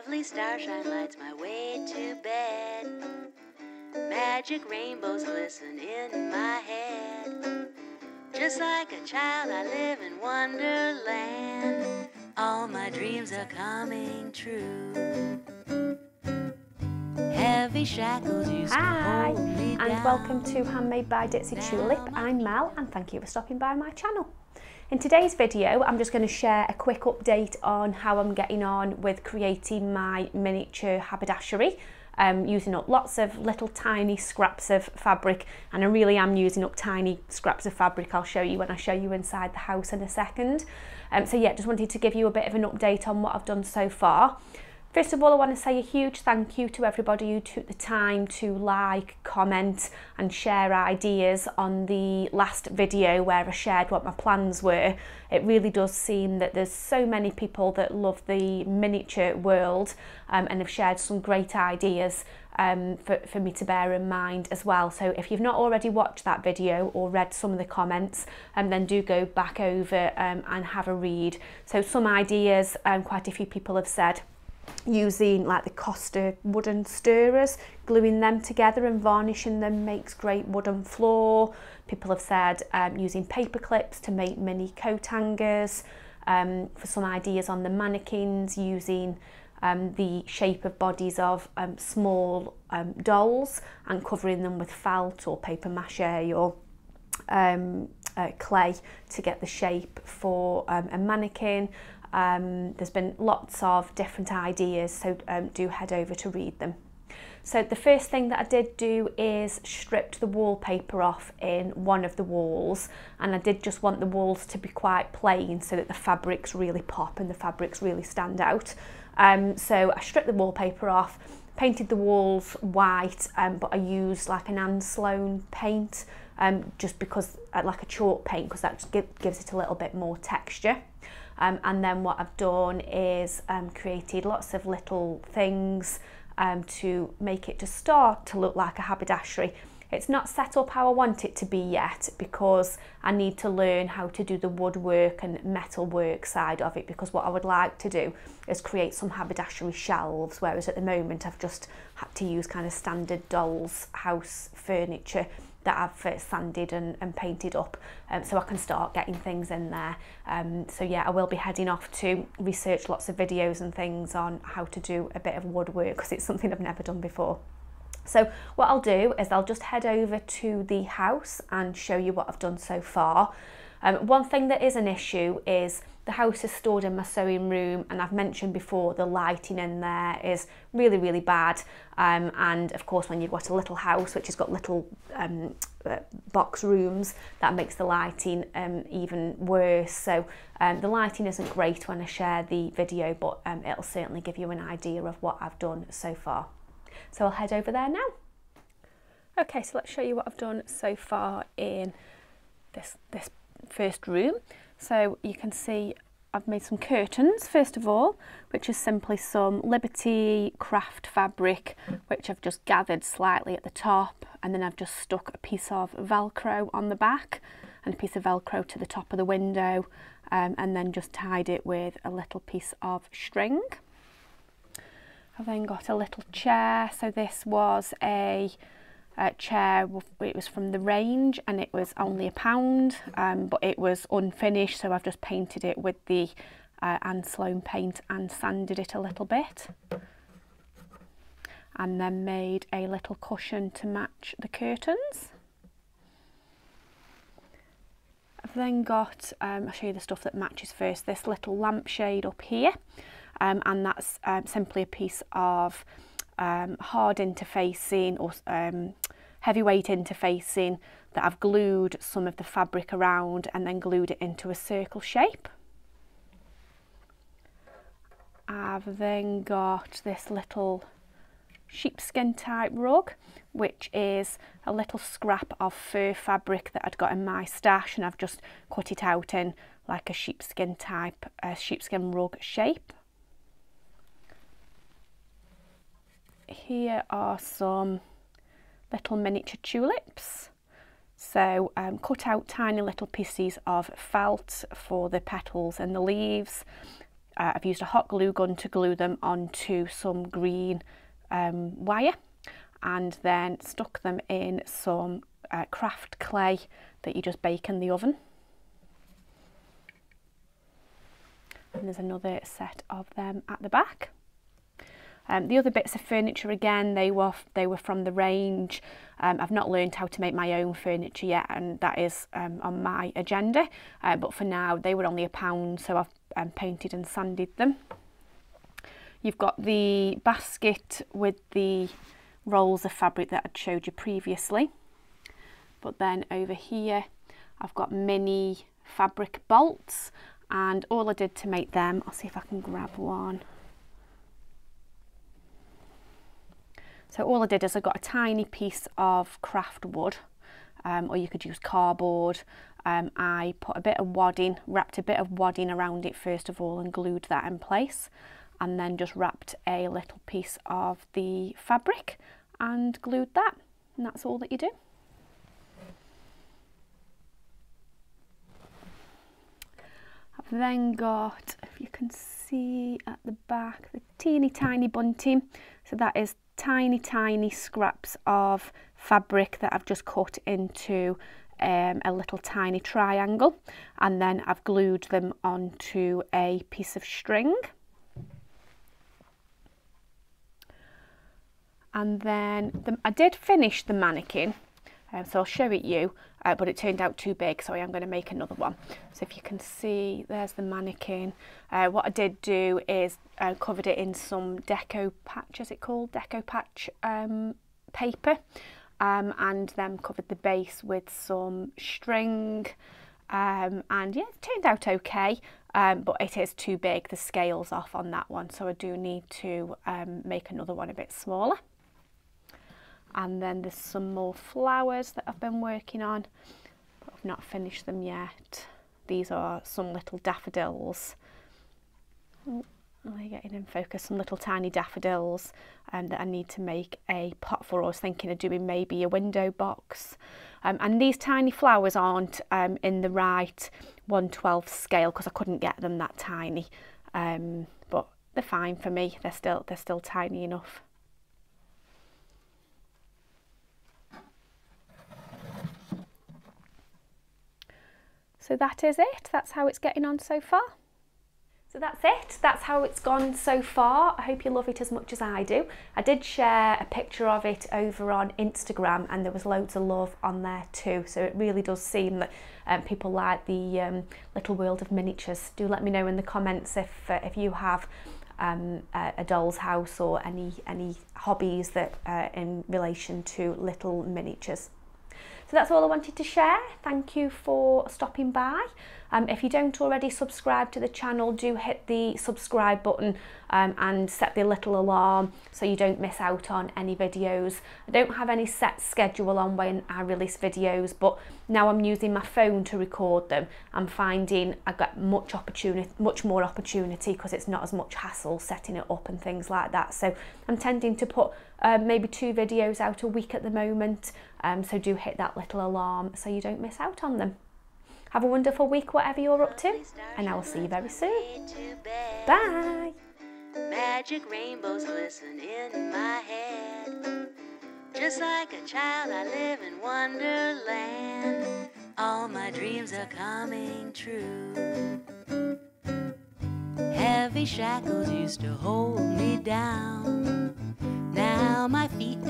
Lovely starshine lights my way to bed. Magic rainbows glisten in my head. Just like a child I live in Wonderland. All my dreams are coming true. Heavy shackles used to hold me down. And welcome to Handmade by Ditsy Tulip. I'm Mel and thank you for stopping by my channel. In today's video I'm just going to share a quick update on how I'm getting on with creating my miniature haberdashery. Using up lots of little tiny scraps of fabric, and I really am using up tiny scraps of fabric. I'll show you when I show you inside the house in a second. So yeah, just wanted to give you a bit of an update on what I've done so far. First of all, I want to say a huge thank you to everybody who took the time to like, comment and share ideas on the last video where I shared what my plans were. It really does seem that there's so many people that love the miniature world and have shared some great ideas for me to bear in mind as well. So if you've not already watched that video or read some of the comments, then do go back over and have a read. So some ideas, quite a few people have said, using like the Costa wooden stirrers, gluing them together and varnishing them makes great wooden floor. People have said using paper clips to make mini coat hangers. For some ideas on the mannequins, using the shape of bodies of small dolls and covering them with felt or paper mache or clay to get the shape for a mannequin. There's been lots of different ideas, so do head over to read them. So the first thing that I did do is stripped the wallpaper off in one of the walls, and I did just want the walls to be quite plain so that the fabrics really pop and the fabrics really stand out. So I stripped the wallpaper off, painted the walls white, but I used like an Anne Sloan paint, just because like a chalk paint, because that just gives it a little bit more texture. And then what I've done is created lots of little things to make it just start to look like a haberdashery. It's not set up how I want it to be yet, because I need to learn how to do the woodwork and metalwork side of it, because what I would like to do is create some haberdashery shelves, whereas at the moment I've just had to use kind of standard doll's house furniture that I've sanded and painted up, so I can start getting things in there. So yeah, I will be heading off to research lots of videos and things on how to do a bit of woodwork, because it's something I've never done before. So what I'll do is I'll just head over to the house and show you what I've done so far. One thing that is an issue is the house is stored in my sewing room, and I've mentioned before the lighting in there is really, really bad. And of course, when you've got a little house which has got little box rooms, that makes the lighting even worse. So the lighting isn't great when I share the video, but it'll certainly give you an idea of what I've done so far. So I'll head over there now. Okay, so let's show you what I've done so far in this first room. So you can see I've made some curtains first of all, which is simply some Liberty craft fabric, which I've just gathered slightly at the top, and then I've just stuck a piece of Velcro on the back and a piece of Velcro to the top of the window, and then just tied it with a little piece of string. I've then got a little chair. So this was a chair, it was from the range and it was only £1, but it was unfinished, so I've just painted it with the Anne Sloan paint and sanded it a little bit, and then made a little cushion to match the curtains. I've then got, I'll show you the stuff that matches first, this little lampshade up here, and that's simply a piece of hard interfacing or heavyweight interfacing that I've glued some of the fabric around and then glued it into a circle shape. I've then got this little sheepskin type rug, which is a little scrap of fur fabric that I'd got in my stash, and I've just cut it out in like a sheepskin type, sheepskin rug shape. Here are some little miniature tulips. So cut out tiny little pieces of felt for the petals and the leaves, I've used a hot glue gun to glue them onto some green wire, and then stuck them in some craft clay that you just bake in the oven. And there's another set of them at the back. The other bits of furniture, again, they were from the range. I've not learned how to make my own furniture yet, and that is on my agenda. But for now, they were only £1, so I've painted and sanded them. You've got the basket with the rolls of fabric that I'd showed you previously. But then over here, I've got mini fabric bolts, and all I did to make them, I'll see if I can grab one. So all I did is I got a tiny piece of craft wood, or you could use cardboard. I put a bit of wadding, wrapped a bit of wadding around it first of all and glued that in place, and then just wrapped a little piece of the fabric and glued that, and that's all that you do. I've then got, if you can see at the back, the teeny tiny bunting. So that is tiny scraps of fabric that I've just cut into a little tiny triangle, and then I've glued them onto a piece of string. And then I did finish the mannequin, so I'll show it you, but it turned out too big, so I am going to make another one. So if you can see, there's the mannequin. What I did do is covered it in some deco patch, is it called? Deco patch paper, and then covered the base with some string, and yeah, it turned out okay, but it is too big, the scale's off on that one, so I do need to make another one a bit smaller. And then there's some more flowers that I've been working on, but I've not finished them yet. These are some little daffodils. Oh, am I getting in focus? Some little tiny daffodils that I need to make a pot for. I was thinking of doing maybe a window box. And these tiny flowers aren't in the right 1/12 scale because I couldn't get them that tiny. But they're fine for me. They're still tiny enough. So that is it. That's how it's getting on so far. So that's it. That's how it's gone so far. I hope you love it as much as I do. I did share a picture of it over on Instagram, and there was loads of love on there too. So it really does seem that people like the little world of miniatures. Do let me know in the comments if you have a doll's house or any hobbies that in relation to little miniatures. So that's all I wanted to share. Thank you for stopping by. If you don't already subscribe to the channel, do hit the subscribe button and set the little alarm so you don't miss out on any videos. I don't have any set schedule on when I release videos, but now I'm using my phone to record them. I'm finding I get much more opportunity because it's not as much hassle setting it up and things like that. So I'm tending to put maybe 2 videos out a week at the moment. So do hit that little alarm so you don't miss out on them. Have a wonderful week, whatever you're up to, and I will see you very soon. Bye. Magic rainbows glisten in my head. Just like a child, I live in wonderland. All my dreams are coming true. Heavy shackles used to hold me down. Now my feet